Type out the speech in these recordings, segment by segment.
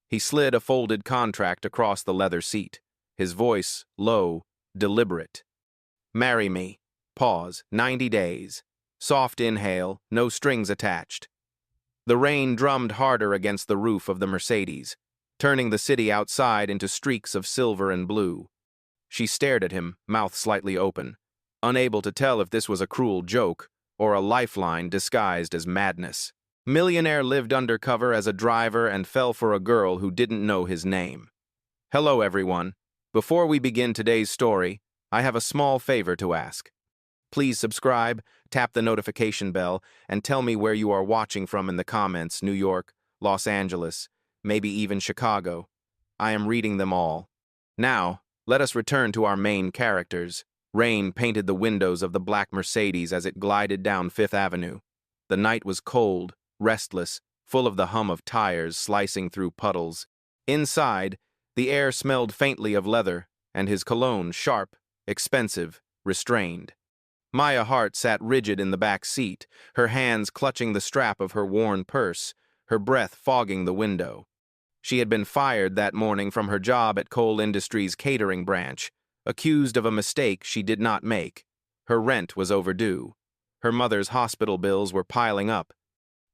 He slid a folded contract across the leather seat, his voice low, deliberate. Marry me. Pause. 90 days. Soft inhale, no strings attached. The rain drummed harder against the roof of the Mercedes, turning the city outside into streaks of silver and blue. She stared at him, mouth slightly open, unable to tell if this was a cruel joke or a lifeline disguised as madness. Millionaire lived undercover as a driver and fell for a girl who didn't know his name. Hello, everyone. Before we begin today's story, I have a small favor to ask. Please subscribe, tap the notification bell, and tell me where you are watching from in the comments. New York, Los Angeles, maybe even Chicago. I am reading them all. Now, let us return to our main characters. Rain painted the windows of the black Mercedes as it glided down Fifth Avenue. The night was cold, restless, full of the hum of tires slicing through puddles. Inside, the air smelled faintly of leather, and his cologne sharp, expensive, restrained. Maya Hart sat rigid in the back seat, her hands clutching the strap of her worn purse, her breath fogging the window. She had been fired that morning from her job at Coal Industries' catering branch, accused of a mistake she did not make. Her rent was overdue. Her mother's hospital bills were piling up.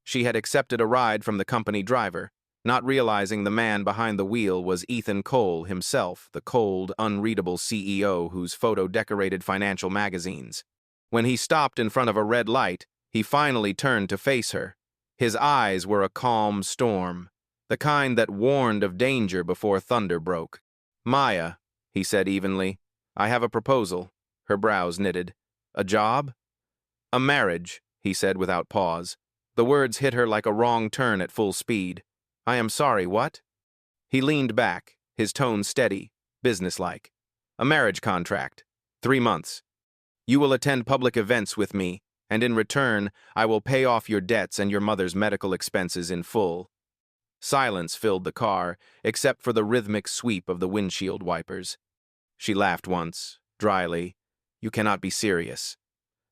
She had accepted a ride from the company driver, not realizing the man behind the wheel was Ethan Cole himself, the cold, unreadable CEO whose photo decorated financial magazines. When he stopped in front of a red light, he finally turned to face her. His eyes were a calm storm, the kind that warned of danger before thunder broke. "Maya," he said evenly, "I have a proposal." Her brows knitted. "A job?" "A marriage," he said without pause. The words hit her like a wrong turn at full speed. "I am sorry, what?" He leaned back, his tone steady, businesslike. "A marriage contract. 3 months. You will attend public events with me, and in return, I will pay off your debts and your mother's medical expenses in full." Silence filled the car, except for the rhythmic sweep of the windshield wipers. She laughed once, dryly. "You cannot be serious."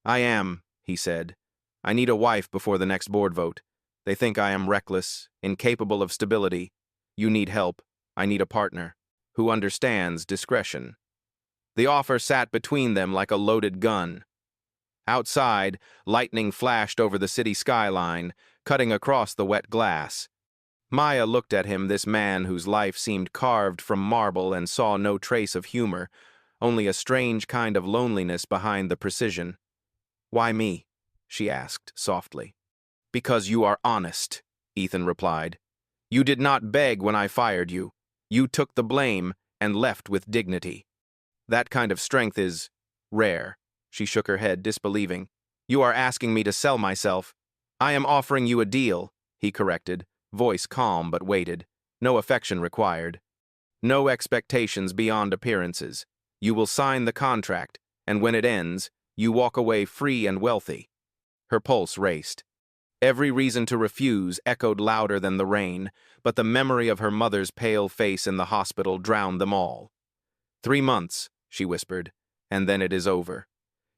"I am," he said. "I need a wife before the next board vote. They think I am reckless, incapable of stability. You need help. I need a partner who understands discretion." The offer sat between them like a loaded gun. Outside, lightning flashed over the city skyline, cutting across the wet glass. Maya looked at him, this man whose life seemed carved from marble, and saw no trace of humor, only a strange kind of loneliness behind the precision. "Why me?" she asked softly. "Because you are honest," Ethan replied. "You did not beg when I fired you. You took the blame and left with dignity. That kind of strength is rare." She shook her head, disbelieving. "You are asking me to sell myself." "I am offering you a deal," he corrected, voice calm but weighted. "No affection required. No expectations beyond appearances. You will sign the contract, and when it ends, you walk away free and wealthy." Her pulse raced. Every reason to refuse echoed louder than the rain, but the memory of her mother's pale face in the hospital drowned them all. 3 months, she whispered, "and then it is over."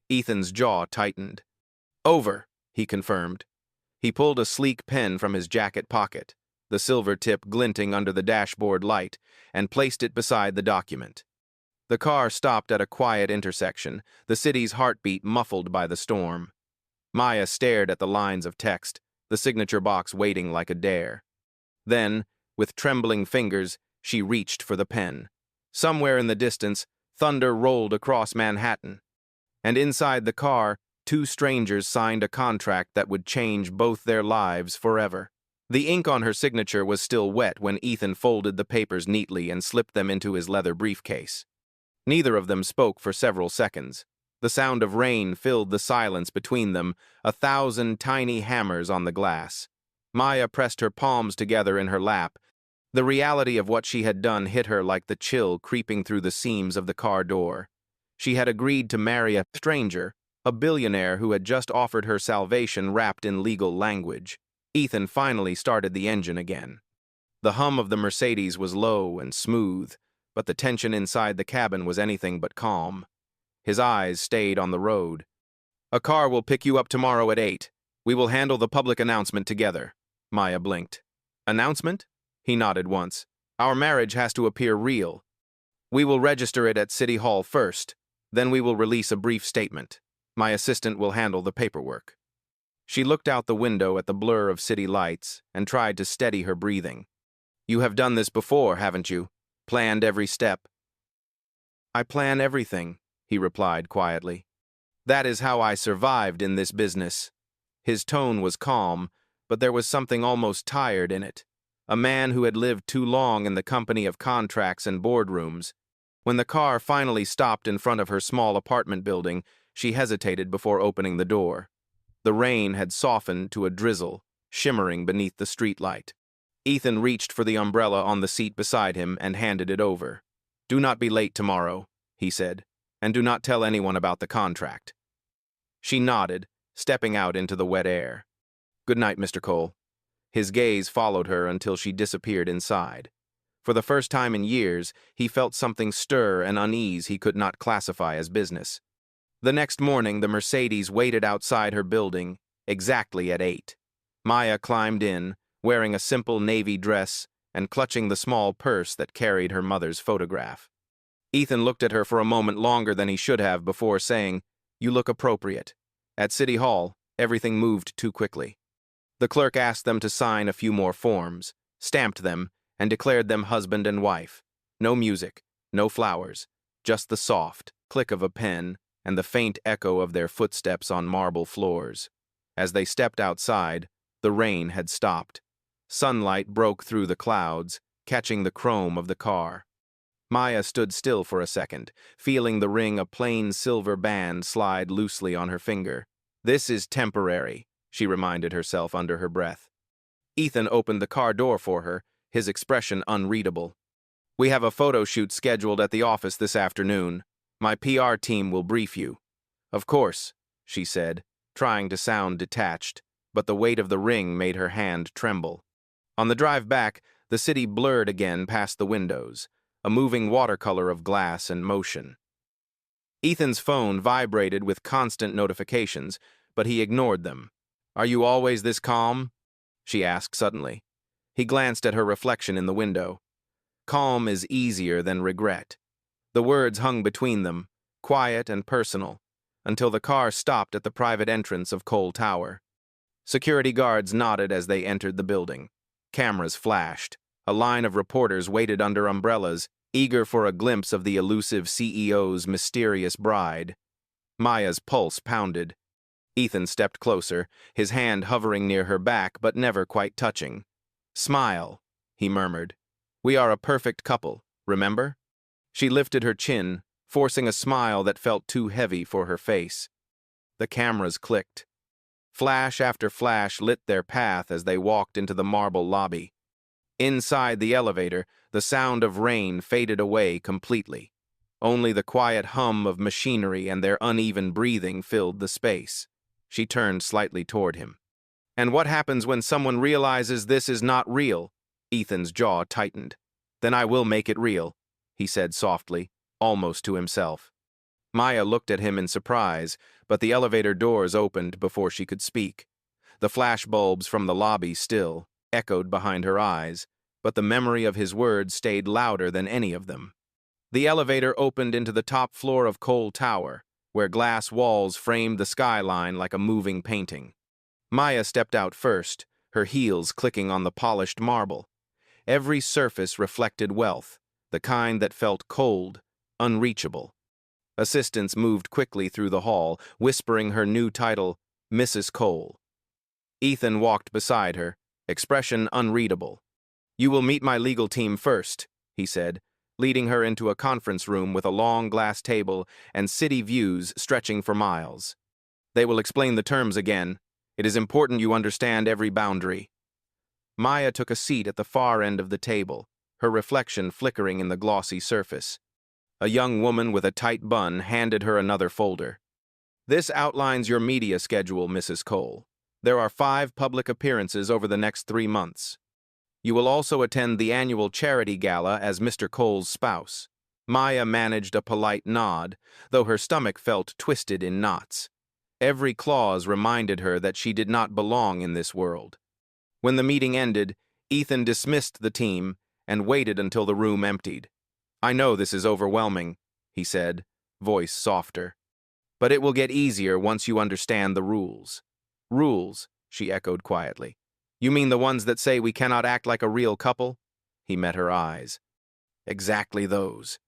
Ethan's jaw tightened. "Over," he confirmed. He pulled a sleek pen from his jacket pocket, the silver tip glinting under the dashboard light, and placed it beside the document. The car stopped at a quiet intersection, the city's heartbeat muffled by the storm. Maya stared at the lines of text, the signature box waiting like a dare. Then, with trembling fingers, she reached for the pen. Somewhere in the distance, thunder rolled across Manhattan. And inside the car, 2 strangers signed a contract that would change both their lives forever. The ink on her signature was still wet when Ethan folded the papers neatly and slipped them into his leather briefcase. Neither of them spoke for several seconds. The sound of rain filled the silence between them, 1,000 tiny hammers on the glass. Maya pressed her palms together in her lap. The reality of what she had done hit her like the chill creeping through the seams of the car door. She had agreed to marry a stranger, a billionaire who had just offered her salvation wrapped in legal language. Ethan finally started the engine again. The hum of the Mercedes was low and smooth, but the tension inside the cabin was anything but calm. His eyes stayed on the road. "A car will pick you up tomorrow at 8. We will handle the public announcement together." Maya blinked. "Announcement?" He nodded once. Our marriage has to appear real. We will register it at City Hall first, then we will release a brief statement. My assistant will handle the paperwork." She looked out the window at the blur of city lights and tried to steady her breathing. "You have done this before, haven't you? Planned every step?" "I plan everything," he replied quietly. "That is how I survived in this business." His tone was calm, but there was something almost tired in it. A man who had lived too long in the company of contracts and boardrooms. When the car finally stopped in front of her small apartment building, she hesitated before opening the door. The rain had softened to a drizzle, shimmering beneath the streetlight. Ethan reached for the umbrella on the seat beside him and handed it over. "Do not be late tomorrow," he said, "and do not tell anyone about the contract." She nodded, stepping out into the wet air. "Good night, Mr. Cole." His gaze followed her until she disappeared inside. For the first time in years, he felt something stir and unease he could not classify as business. The next morning, the Mercedes waited outside her building, exactly at 8. Maya climbed in, wearing a simple navy dress and clutching the small purse that carried her mother's photograph. Ethan looked at her for a moment longer than he should have before saying, "You look appropriate." At City Hall, everything moved too quickly. The clerk asked them to sign a few more forms, stamped them, and declared them husband and wife. No music, no flowers, just the soft click of a pen and the faint echo of their footsteps on marble floors. As they stepped outside, the rain had stopped. Sunlight broke through the clouds, catching the chrome of the car. Maya stood still for a second, feeling the ring of plain silver band slide loosely on her finger. "This is temporary," she reminded herself under her breath. Ethan opened the car door for her, his expression unreadable. "We have a photo shoot scheduled at the office this afternoon. My PR team will brief you." "Of course," she said, trying to sound detached, but the weight of the ring made her hand tremble. On the drive back, the city blurred again past the windows, a moving watercolor of glass and motion. Ethan's phone vibrated with constant notifications, but he ignored them. "Are you always this calm?" she asked suddenly. He glanced at her reflection in the window. "Calm is easier than regret." The words hung between them, quiet and personal, until the car stopped at the private entrance of Cole Tower. Security guards nodded as they entered the building. Cameras flashed. A line of reporters waited under umbrellas, eager for a glimpse of the elusive CEO's mysterious bride. Maya's pulse pounded. Ethan stepped closer, his hand hovering near her back but never quite touching. "Smile," he murmured. "We are a perfect couple, remember?" She lifted her chin, forcing a smile that felt too heavy for her face. The cameras clicked. Flash after flash lit their path as they walked into the marble lobby. Inside the elevator, the sound of rain faded away completely. Only the quiet hum of machinery and their uneven breathing filled the space. She turned slightly toward him. "And what happens when someone realizes this is not real?" Ethan's jaw tightened. "Then I will make it real," he said softly, almost to himself. Maya looked at him in surprise, but the elevator doors opened before she could speak. The flash bulbs from the lobby still echoed behind her eyes, but the memory of his words stayed louder than any of them. The elevator opened into the top floor of Cole Tower, where glass walls framed the skyline like a moving painting. Maya stepped out first, her heels clicking on the polished marble. Every surface reflected wealth, the kind that felt cold, unreachable. Assistants moved quickly through the hall, whispering her new title, Mrs. Cole. Ethan walked beside her, expression unreadable. "You will meet my legal team first," he said, leading her into a conference room with a long glass table and city views stretching for miles. "They will explain the terms again. It is important you understand every boundary." Maya took a seat at the far end of the table, her reflection flickering in the glossy surface. A young woman with a tight bun handed her another folder. "This outlines your media schedule, Mrs. Cole. There are 5 public appearances over the next 3 months. You will also attend the annual charity gala as Mr. Cole's spouse." Maya managed a polite nod, though her stomach felt twisted in knots. Every clause reminded her that she did not belong in this world. When the meeting ended, Ethan dismissed the team and waited until the room emptied. "I know this is overwhelming," he said, voice softer. "But it will get easier once you understand the rules." "Rules?" she echoed quietly. "You mean the ones that say we cannot act like a real couple?" He met her eyes. "Exactly those."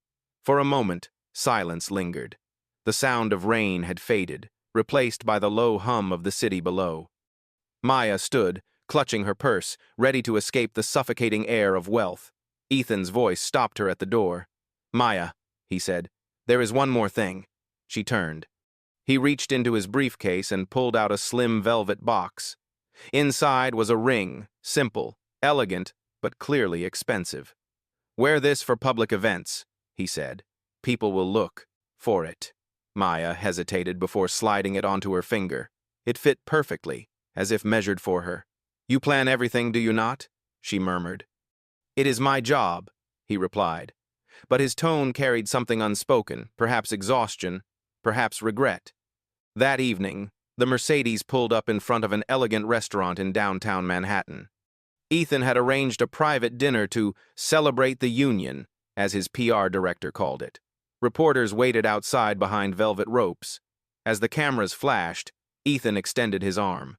For a moment, silence lingered. The sound of rain had faded, replaced by the low hum of the city below. Maya stood, clutching her purse, ready to escape the suffocating air of wealth. Ethan's voice stopped her at the door. "Maya," he said, "there is one more thing." She turned. He reached into his briefcase and pulled out a slim velvet box. Inside was a ring, simple, elegant, but clearly expensive. "Wear this for public events," he said. "People will look for it." Maya hesitated before sliding it onto her finger. It fit perfectly, as if measured for her. "You plan everything, do you not?" she murmured. "It is my job," he replied. But his tone carried something unspoken, perhaps exhaustion, perhaps regret. That evening, the Mercedes pulled up in front of an elegant restaurant in downtown Manhattan. Ethan had arranged a private dinner to celebrate the union, as his PR director called it. Reporters waited outside behind velvet ropes. As the cameras flashed, Ethan extended his arm.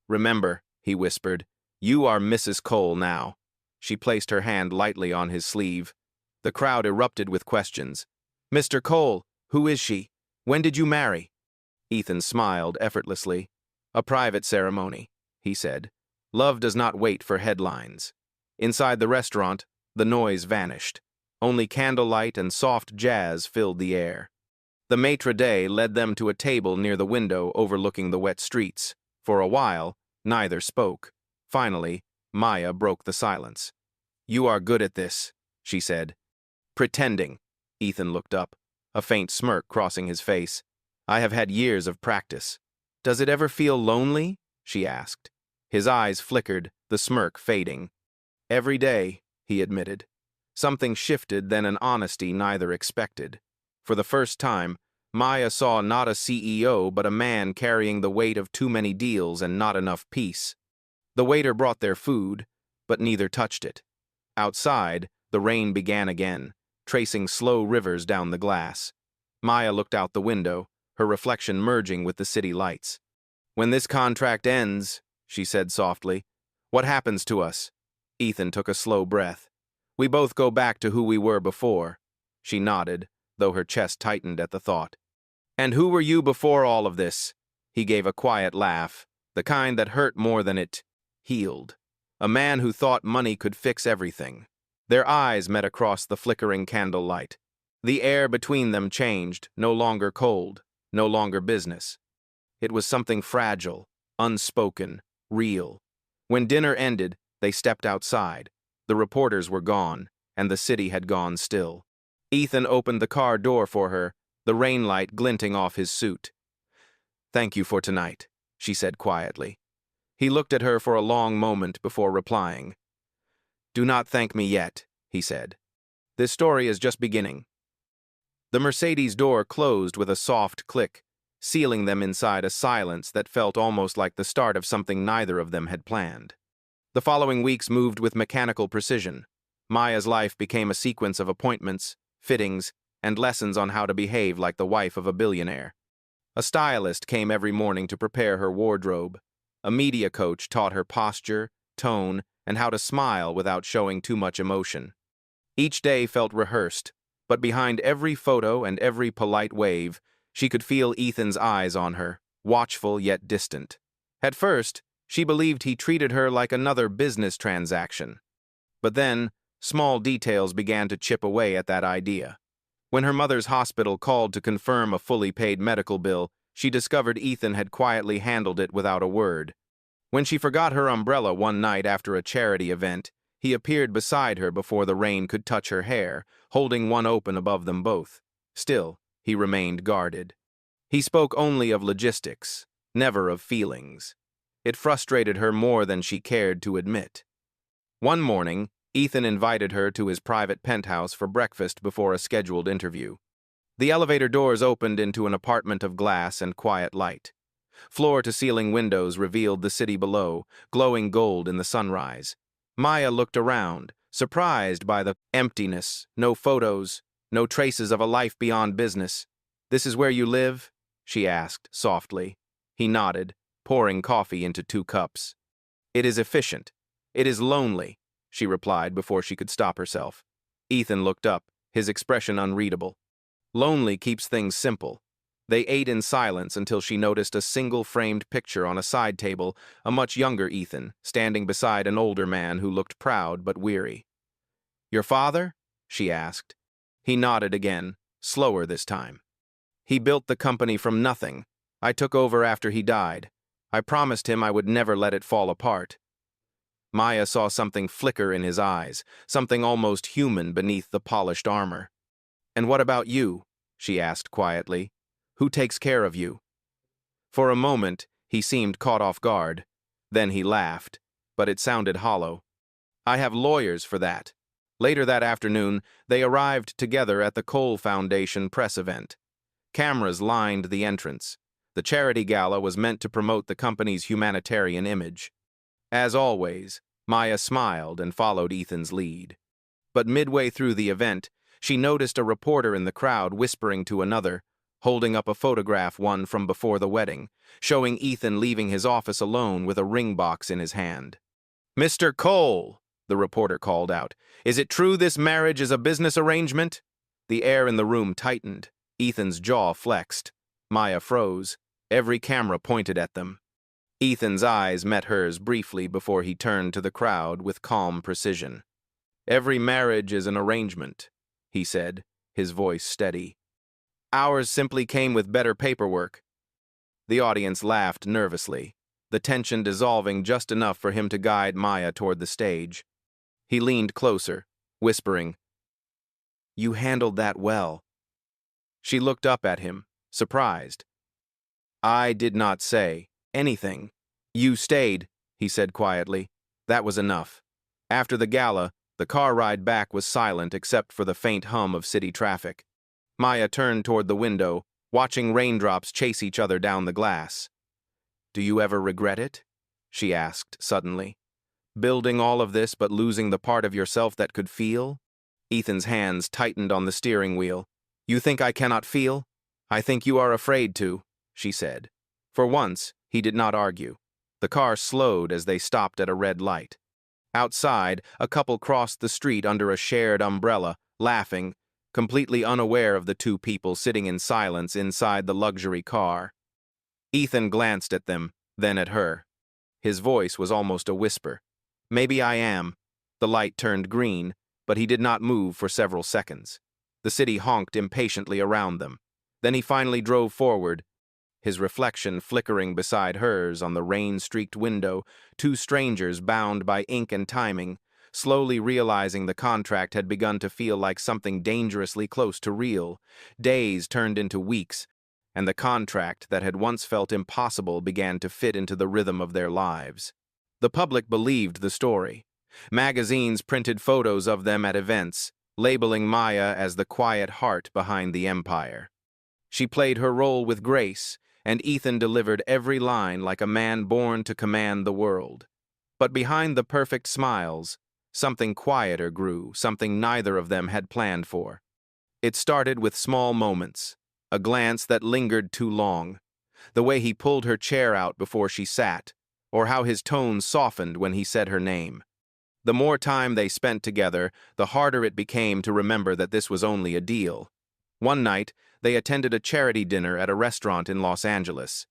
"Remember," he whispered, "you are Mrs. Cole now." She placed her hand lightly on his sleeve. The crowd erupted with questions. "Mr. Cole, who is she? When did you marry?" Ethan smiled effortlessly. "A private ceremony," he said. "Love does not wait for headlines." Inside the restaurant, the noise vanished. Only candlelight and soft jazz filled the air. The maitre d' led them to a table near the window overlooking the wet streets. For a while, neither spoke. Finally, Maya broke the silence. "You are good at this," she said. "Pretending." Ethan looked up, a faint smirk crossing his face. "I have had years of practice." "Does it ever feel lonely?" she asked. His eyes flickered, the smirk fading. "Every day," he admitted. Something shifted, then an honesty neither expected. For the first time, Maya saw not a CEO but a man carrying the weight of too many deals and not enough peace. The waiter brought their food, but neither touched it. Outside, the rain began again, tracing slow rivers down the glass. Maya looked out the window, her reflection merging with the city lights. "When this contract ends," she said softly, "what happens to us?" Ethan took a slow breath. "We both go back to who we were before." She nodded, though her chest tightened at the thought. "And who were you before all of this?" He gave a quiet laugh, the kind that hurt more than it healed. "A man who thought money could fix everything." Their eyes met across the flickering candlelight. The air between them changed, no longer cold, no longer business. It was something fragile, unspoken, real. When dinner ended, they stepped outside. The reporters were gone, and the city had gone still. Ethan opened the car door for her, the rainlight glinting off his suit. "Thank you for tonight," she said quietly. He looked at her for a long moment before replying. "Do not thank me yet," he said. "This story is just beginning." The Mercedes door closed with a soft click, sealing them inside a silence that felt almost like the start of something neither of them had planned. The following weeks moved with mechanical precision. Maya's life became a sequence of appointments, fittings, and lessons on how to behave like the wife of a billionaire. A stylist came every morning to prepare her wardrobe. A media coach taught her posture, tone, and how to smile without showing too much emotion. Each day felt rehearsed, but behind every photo and every polite wave, she could feel Ethan's eyes on her, watchful yet distant. At first, she believed he treated her like another business transaction. But then, small details began to chip away at that idea. When her mother's hospital called to confirm a fully paid medical bill, she discovered Ethan had quietly handled it without a word. When she forgot her umbrella one night after a charity event, he appeared beside her before the rain could touch her hair, holding one open above them both. Still, he remained guarded. He spoke only of logistics, never of feelings. It frustrated her more than she cared to admit. One morning, Ethan invited her to his private penthouse for breakfast before a scheduled interview. The elevator doors opened into an apartment of glass and quiet light. Floor-to-ceiling windows revealed the city below, glowing gold in the sunrise. Maya looked around, surprised by the emptiness, no photos, no traces of a life beyond business. "This is where you live?" she asked softly. He nodded, pouring coffee into 2 cups. "It is efficient. It is lonely," she replied before she could stop herself. Ethan looked up, his expression unreadable. Lonely keeps things simple. They ate in silence until she noticed a single framed picture on a side table, a much younger Ethan, standing beside an older man who looked proud but weary. "Your father?" she asked. He nodded again, slower this time. "He built the company from nothing. I took over after he died. I promised him I would never let it fall apart." Maya saw something flicker in his eyes, something almost human beneath the polished armor. "And what about you?" she asked quietly. "Who takes care of you?" For a moment, he seemed caught off guard. Then he laughed, but it sounded hollow. "I have lawyers for that." Later that afternoon, they arrived together at the Cole Foundation press event. Cameras lined the entrance. The charity gala was meant to promote the company's humanitarian image. As always, Maya smiled and followed Ethan's lead. But midway through the event, she noticed a reporter in the crowd whispering to another, holding up a photograph one from before the wedding, showing Ethan leaving his office alone with a ring box in his hand. "Mr. Cole," the reporter called out, "is it true this marriage is a business arrangement?" The air in the room tightened. Ethan's jaw flexed. Maya froze. Every camera pointed at them. Ethan's eyes met hers briefly before he turned to the crowd with calm precision. "Every marriage is an arrangement," he said, his voice steady. "Ours simply came with better paperwork." The audience laughed nervously, the tension dissolving just enough for him to guide Maya toward the stage. He leaned closer, whispering, "You handled that well." She looked up at him, surprised. "I did not say anything." "You stayed," he said quietly. That was enough. After the gala, the car ride back was silent except for the faint hum of city traffic. Maya turned toward the window, watching raindrops chase each other down the glass. "Do you ever regret it?" she asked suddenly. "Building all of this but losing the part of yourself that could feel?" Ethan's hands tightened on the steering wheel. "You think I cannot feel? I think you are afraid to," she said. For once, he did not argue. The car slowed as they stopped at a red light. Outside, a couple crossed the street under a shared umbrella, laughing, completely unaware of the 2 people sitting in silence inside the luxury car. Ethan glanced at them, then at her. His voice was almost a whisper. "Maybe I am." The light turned green, but he did not move for several seconds. The city honked impatiently around them. Then he finally drove forward, his reflection flickering beside hers on the rain-streaked window, 2 strangers bound by ink and timing, slowly realizing the contract had begun to feel like something dangerously close to real. Days turned into weeks, and the contract that had once felt impossible began to fit into the rhythm of their lives. The public believed the story. Magazines printed photos of them at events, labeling Maya as the quiet heart behind the empire. She played her role with grace, and Ethan delivered every line like a man born to command the world. But behind the perfect smiles, something quieter grew, something neither of them had planned for. It started with small moments, a glance that lingered too long, the way he pulled her chair out before she sat, or how his tone softened when he said her name. The more time they spent together, the harder it became to remember that this was only a deal. One night, they attended a charity dinner at a restaurant in Los Angeles.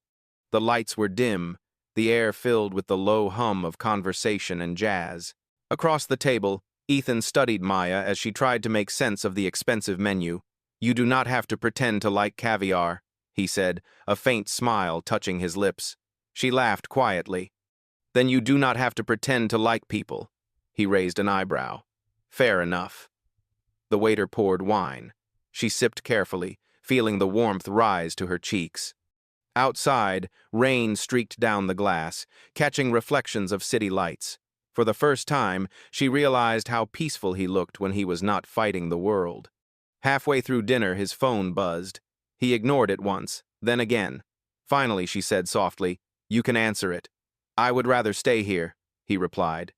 The lights were dim, the air filled with the low hum of conversation and jazz. Across the table, Ethan studied Maya as she tried to make sense of the expensive menu. "You do not have to pretend to like caviar," he said, a faint smile touching his lips. She laughed quietly. "Then you do not have to pretend to like people." He raised an eyebrow. "Fair enough." The waiter poured wine. She sipped carefully, feeling the warmth rise to her cheeks. Outside, rain streaked down the glass, catching reflections of city lights. For the first time, she realized how peaceful he looked when he was not fighting the world. Halfway through dinner, his phone buzzed. He ignored it once, then again. Finally, she said softly, "You can answer it." "I would rather stay here," he replied.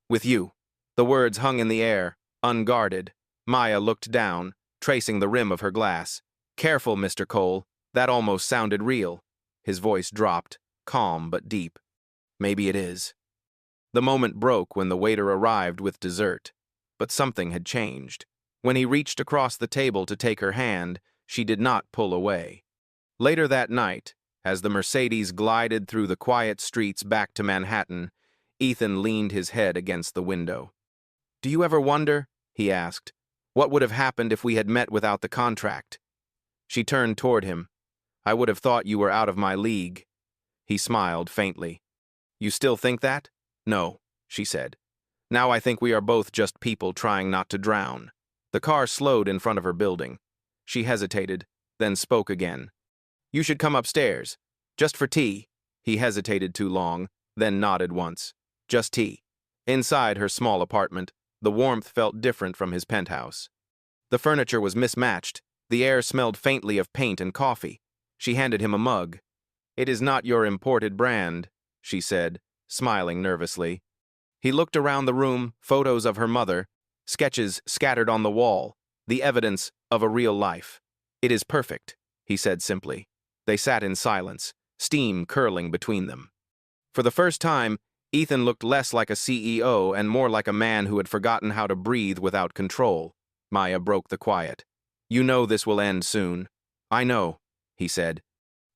"With you." The words hung in the air, unguarded. Maya looked down, tracing the rim of her glass. Careful, Mr. Cole. That almost sounded real. His voice dropped, calm but deep. Maybe it is. The moment broke when the waiter arrived with dessert. But something had changed. When he reached across the table to take her hand, she did not pull away. Later that night, as the Mercedes glided through the quiet streets back to Manhattan, Ethan leaned his head against the window. "Do you ever wonder," he asked, "what would have happened if we had met without the contract?" She turned toward him. "I would have thought you were out of my league." He smiled faintly. "You still think that?" "No," she said. "Now I think we are both just people trying not to drown." The car slowed in front of her building. She hesitated, then spoke again. "You should come upstairs. Just for tea." He hesitated too long, then nodded once. Just tea. Inside her small apartment, the warmth felt different from his penthouse. The furniture was mismatched. The air smelled faintly of paint and coffee. She handed him a mug. "It is not your imported brand," she said, smiling nervously. He looked around the room, photos of her mother, sketches scattered on the wall, the evidence of a real life. "It is perfect," he said simply. They sat in silence, steam curling between them. For the first time, Ethan looked less like a CEO and more like a man who had forgotten how to breathe without control. Maya broke the quiet. "You know this will end soon." "I know," he said.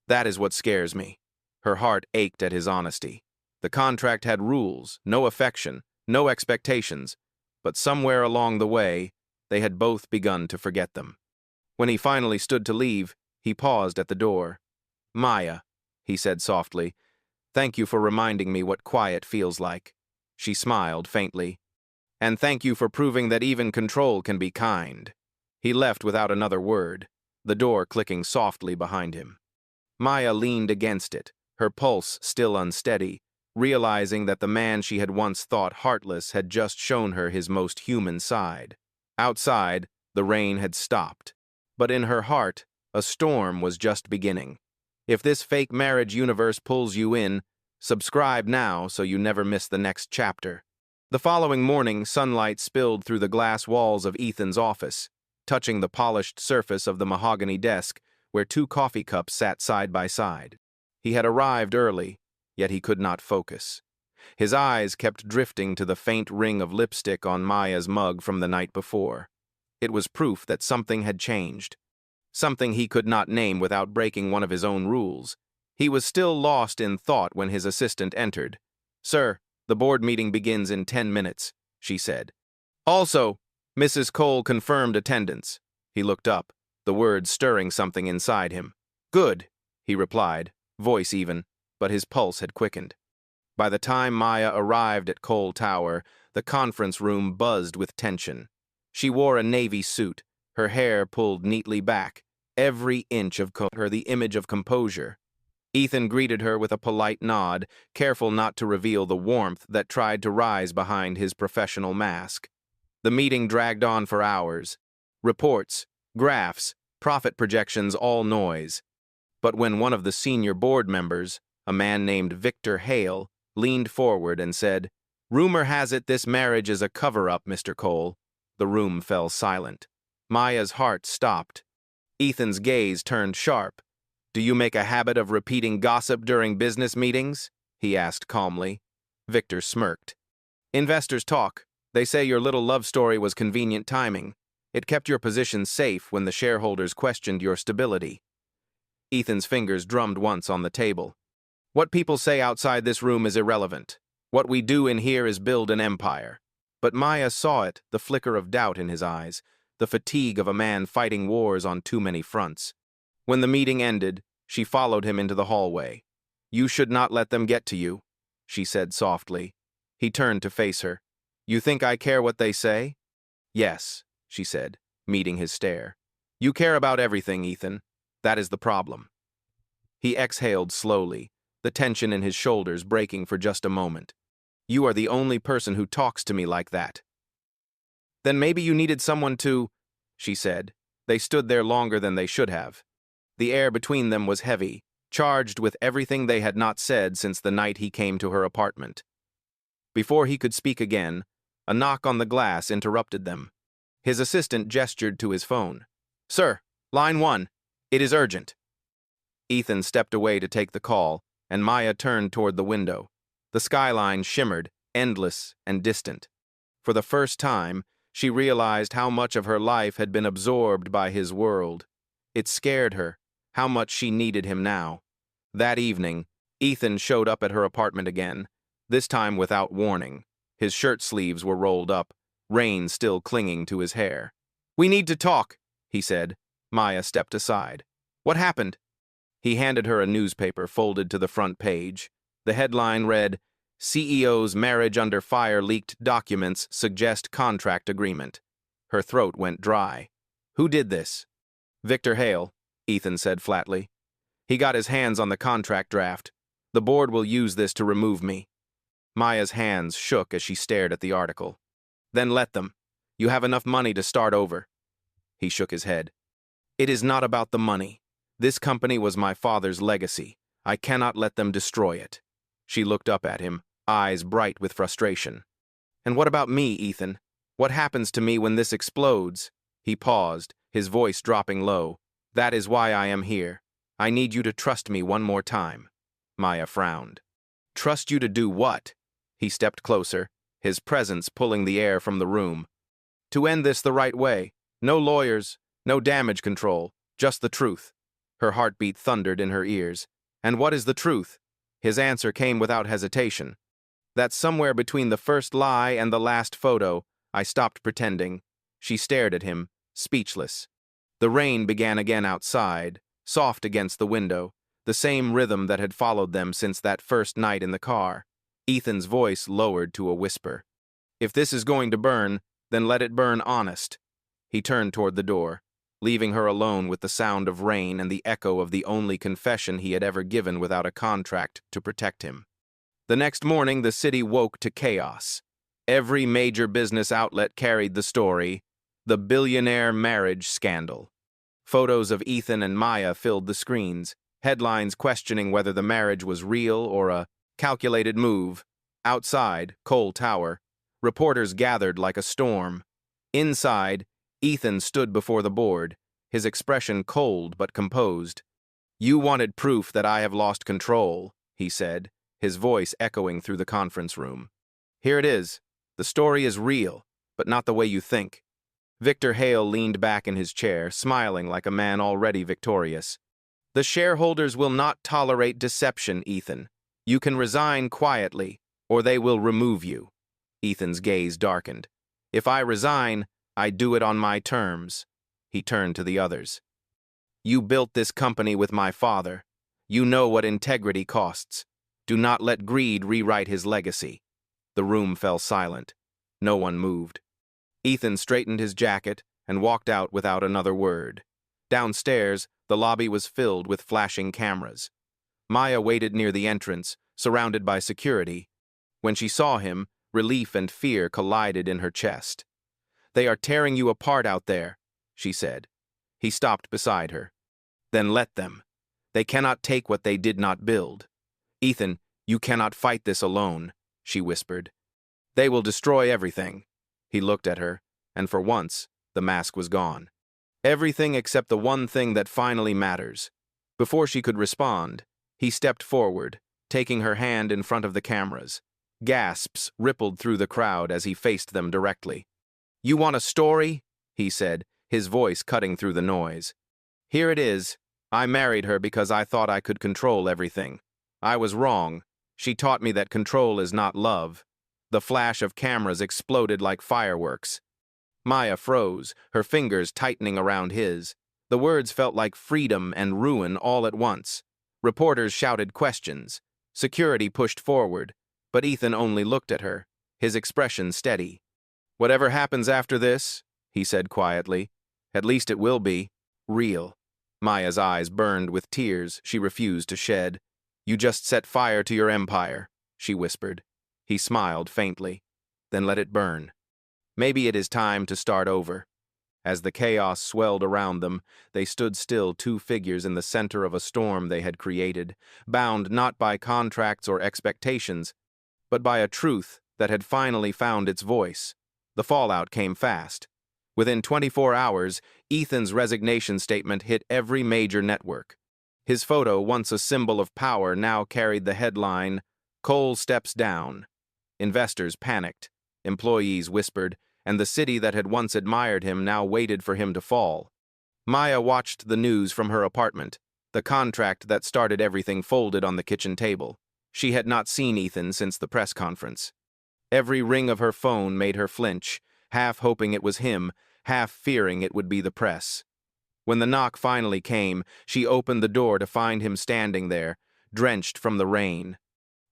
"That is what scares me." Her heart ached at his honesty. The contract had rules, no affection, no expectations, but somewhere along the way, they had both begun to forget them. When he finally stood to leave, he paused at the door. "Maya," he said softly, "thank you for reminding me what quiet feels like." She smiled faintly. "And thank you for proving that even control can be kind." He left without another word, the door clicking softly behind him. Maya leaned against it, her pulse still unsteady, realizing that the man she had once thought heartless had just shown her his most human side. Outside, the rain had stopped, but in her heart, a storm was just beginning. If this fake marriage universe pulls you in, subscribe now so you never miss the next chapter. The following morning, sunlight spilled through the glass walls of Ethan's office, touching the polished surface of the mahogany desk where two coffee cups sat side by side. He had arrived early, yet he could not focus. His eyes kept drifting to the faint ring of lipstick on Maya's mug from the night before. It was proof that something had changed. Something he could not name without breaking one of his own rules. He was still lost in thought when his assistant entered. "Sir, the board meeting begins in 10 minutes, she said. "Also, Mrs. Cole confirmed attendance." He looked up, the words stirring something inside him. "Good," he replied, voice even, but his pulse had quickened. By the time Maya arrived at Cole Tower, the conference room buzzed with tension. She wore a navy suit, her hair pulled neatly back, every inch of her the image of composure. Ethan greeted her with a polite nod, careful not to reveal the warmth that tried to rise behind his professional mask. The meeting dragged on for hours. Reports, graphs, profit projections, all noise. But when one of the senior board members, a man named Victor Hale, leaned forward and said, "Rumor has it this marriage is a cover-up, Mr. Cole," the room fell silent. Maya's heart stopped. Ethan's gaze turned sharp. "Do you make a habit of repeating gossip during business meetings?" he asked calmly. Victor smirked. "Investors talk. They say your little love story was convenient timing. It kept your position safe when the shareholders questioned your stability." Ethan's fingers drummed once on the table. "What people say outside this room is irrelevant. What we do in here is build an empire." But Maya saw it, the flicker of doubt in his eyes, the fatigue of a man fighting wars on too many fronts. When the meeting ended, she followed him into the hallway. "You should not let them get to you," she said softly. He turned to face her. "You think I care what they say?" "Yes," she said, meeting his stare. "You care about everything, Ethan. That is the problem." He exhaled slowly, the tension in his shoulders breaking for just a moment. "You are the only person who talks to me like that." "Then maybe you needed someone to," she said. They stood there longer than they should have. The air between them was heavy, charged with everything they had not said since the night he came to her apartment. Before he could speak again, A knock on the glass interrupted them. His assistant gestured to his phone. "Sir, line 1. It is urgent." Ethan stepped away to take the call, and Maya turned toward the window. The skyline shimmered, endless and distant. For the first time, she realized how much of her life had been absorbed by his world. It scared her, how much she needed him now. That evening, Ethan showed up at her apartment again, this time without warning. His shirt sleeves were rolled up, rain still clinging to his hair. "We need to talk," he said. Maya stepped aside. "What happened?" He handed her a newspaper folded to the front page. The headline read, "CEO's marriage under fire, leaked documents suggest contract agreement." Her throat went dry. "Who did this?" "Victor Hale," Ethan said flatly. "He got his hands on the contract draft. The board will use this to remove me." Maya's hands shook as she stared at the article. "Then let them. You have enough money to start over." He shook his head. "It is not about the money. This company was my father's legacy. I cannot let them destroy it." She looked up at him, eyes bright with frustration. "And what about me, Ethan? What happens to me when this explodes?" He paused, his voice dropping low. "That is why I am here. I need you to trust me one more time." Maya frowned. "Trust you to do what?" He stepped closer, his presence pulling the air from the room. "To end this the right way. No lawyers, no damage control, just the truth." Her heartbeat thundered in her ears. "And what is the truth?" His answer came without hesitation. "That somewhere between the first lie and the last photo, I stopped pretending." She stared at him, speechless. The rain began again outside, soft against the window, the same rhythm that had followed them since that first night in the car. Ethan's voice lowered to a whisper. "If this is going to burn, then let it burn honest." He turned toward the door, leaving her alone with the sound of rain and the echo of the only confession he had ever given without a contract to protect him. The next morning, the city woke to chaos. Every major business outlet carried the story, the Billionaire marriage scandal. Photos of Ethan and Maya filled the screens, headlines questioning whether the marriage was real or a calculated move. Outside, Cole Tower, reporters gathered like a storm. Inside, Ethan stood before the board, his expression cold but composed. "You wanted proof that I have lost control," he said, his voice echoing through the conference room. "Here it is. The story is real, but not the way you think." Victor Hale leaned back in his chair, smiling like a man already victorious. "The shareholders will not tolerate deception, Ethan. You can resign quietly, or they will remove you." Ethan's gaze darkened. "If I resign, I do it on my terms." He turned to the others. "You built this company with my father. You know what integrity costs. Do not let greed rewrite his legacy." The room fell silent. No one moved. Ethan straightened his jacket and walked out without another word. Downstairs, the lobby was filled with flashing cameras. Maya waited near the entrance, surrounded by security. When she saw him, relief and fear collided in her chest. "They are tearing you apart out there," she said. He stopped beside her. "Then let them. They cannot take what they did not build." "Ethan, you cannot fight this alone," she whispered. "They will destroy everything." He looked at her, and for once, the mask was gone. "Everything except the one thing that finally matters." Before she could respond, he stepped forward, taking her hand in front of the cameras. Gasps rippled through the crowd as he faced them directly. "You want a story?" he said, his voice cutting through the noise. "Here it is. I married her because I thought I could control everything. I was wrong. She taught me that control is not love." The flash of cameras exploded like fireworks. Maya froze, her fingers tightening around his. The words felt like freedom and ruin all at once. Reporters shouted questions. Security pushed forward, but Ethan only looked at her, his expression steady. "Whatever happens after this," he said quietly, "at least it will be real." Maya's eyes burned with tears she refused to shed. "You just set fire to your empire," she whispered. He smiled faintly. "Then let it burn. Maybe it is time to start over." As the chaos swelled around them, they stood still, two figures in the center of a storm they had created, bound not by contracts or expectations, but by a truth that had finally found its voice. The fallout came fast. Within 24 hours, Ethan's resignation statement hit every major network. His photo, once a symbol of power, now carried the headline, "Cole steps down." Investors panicked, employees whispered, and the city that had once admired him now waited for him to fall. Maya watched the news from her apartment. The contract that started everything folded on the kitchen table. She had not seen Ethan since the press conference. Every ring of her phone made her flinch, half hoping it was him, half fearing it would be the press. When the knock finally came, she opened the door to find him standing there, drenched from the rain.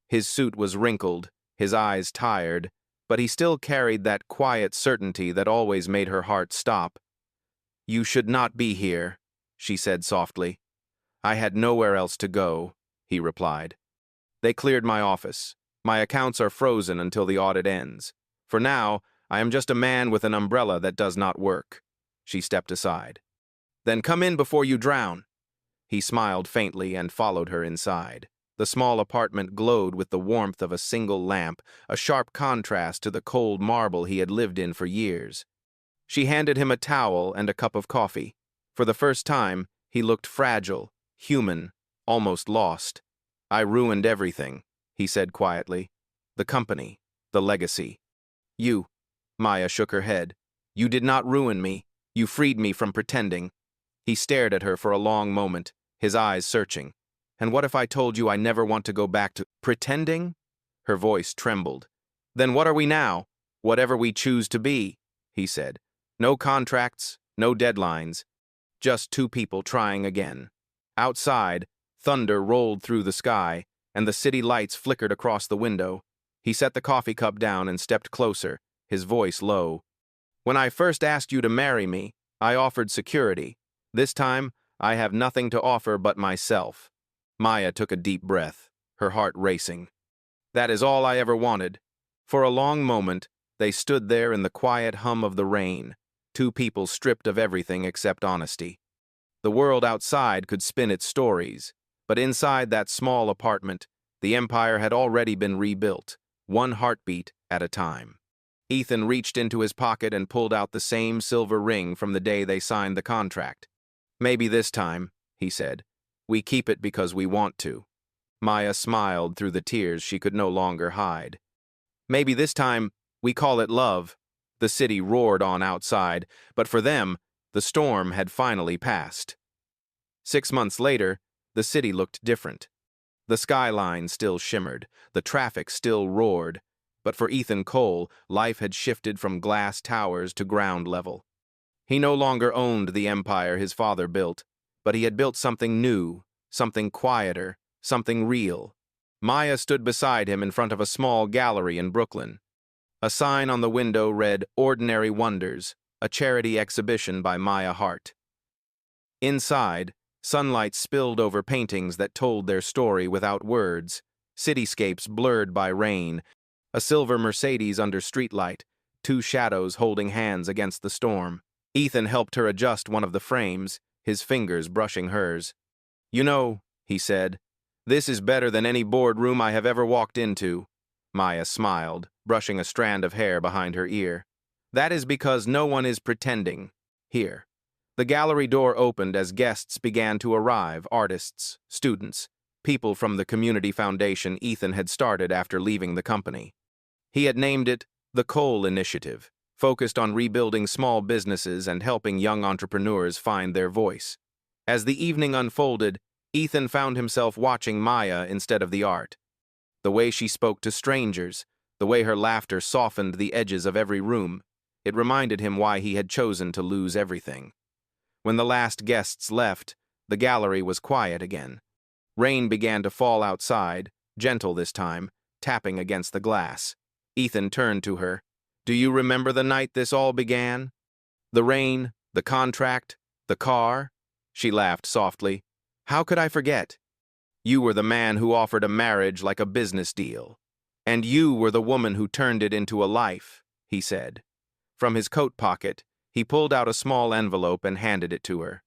His suit was wrinkled, his eyes tired, but he still carried that quiet certainty that always made her heart stop. "You should not be here," she said softly. "I had nowhere else to go," he replied. "They cleared my office. My accounts are frozen until the audit ends. For now, I am just a man with an umbrella that does not work." She stepped aside. "Then come in before you drown." He smiled faintly and followed her inside. The small apartment glowed with the warmth of a single lamp, a sharp contrast to the cold marble he had lived in for years. She handed him a towel and a cup of coffee. For the first time, he looked fragile, human, almost lost. "I ruined everything," he said quietly. "The company, the legacy." "You," Maya shook her head. "You did not ruin me. You freed me from pretending." He stared at her for a long moment, his eyes searching. "And what if I told you I never want to go back to pretending?" Her voice trembled. "Then what are we now? Whatever we choose to be," he said. "No contracts, no deadlines. Just two people trying again." Outside, thunder rolled through the sky, and the city lights flickered across the window. He set the coffee cup down and stepped closer, his voice low. "When I first asked you to marry me, I offered security. This time, I have nothing to offer but myself." Maya took a deep breath, her heart racing. "That is all I ever wanted." For a long moment, they stood there in the quiet hum of the rain, two people stripped of everything except honesty. The world outside could spin its stories, but inside that small apartment, the empire had already been rebuilt, one heartbeat at a time. Ethan reached into his pocket and pulled out the same silver ring from the day they signed the contract. "Maybe this time," he said, "we keep it because we want to." Maya smiled through the tears she could no longer hide. "Maybe this time we call it love." The city roared on outside, but for them, the storm had finally passed. 6 months later, the city looked different. The skyline still shimmered, the traffic still roared, but for Ethan Cole, life had shifted from glass towers to ground level. He no longer owned the empire his father built, but he had built something new, something quieter, something real. Maya stood beside him in front of a small gallery in Brooklyn. A sign on the window read, "Ordinary Wonders," a charity exhibition by Maya Hart. Inside, sunlight spilled over paintings that told their story without words, cityscapes blurred by rain, a silver Mercedes under streetlight, two shadows holding hands against the storm. Ethan helped her adjust one of the frames, his fingers brushing hers. "You know," he said, "this is better than any boardroom I have ever walked into." Maya smiled, brushing a strand of hair behind her ear. "That is because no one is pretending here." The gallery door opened as guests began to arrive, artists, students, people from the community foundation Ethan had started after leaving the company. He had named it the Cole Initiative, focused on rebuilding small businesses and helping young entrepreneurs find their voice. As the evening unfolded, Ethan found himself watching Maya instead of the art. The way she spoke to strangers, the way her laughter softened the edges of every room, it reminded him why he had chosen to lose everything. When the last guests left, the gallery was quiet again. Rain began to fall outside, gentle this time, tapping against the glass. Ethan turned to her. "Do you remember the night this all began? The rain, the contract, the car?" She laughed softly. "How could I forget? You were the man who offered a marriage like a business deal. And you were the woman who turned it into a life," he said. From his coat pocket, he pulled out a small envelope and handed it to her.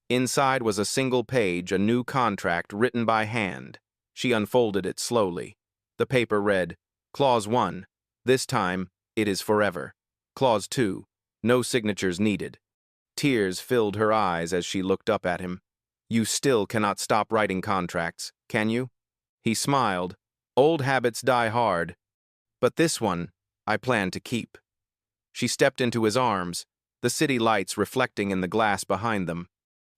Inside was a single page, a new contract written by hand. She unfolded it slowly. The paper read, "Clause 1. This time, it is forever. Clause 2. No signatures needed. Tears filled her eyes as she looked up at him. You still cannot stop writing contracts, can you? He smiled. Old habits die hard. But this one, I plan to keep. She stepped into his arms, the city lights reflecting in the glass behind them.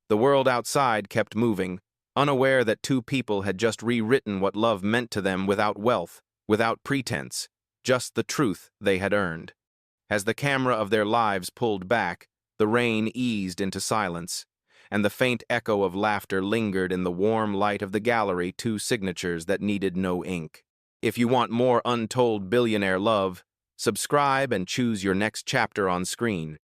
The world outside kept moving, unaware that two people had just rewritten what love meant to them without wealth, without pretense, just the truth they had earned. As the camera of their lives pulled back, the rain eased into silence, and the faint echo of laughter lingered in the warm light of the gallery, two signatures that needed no ink. If you want more untold billionaire love, subscribe and choose your next chapter on screen.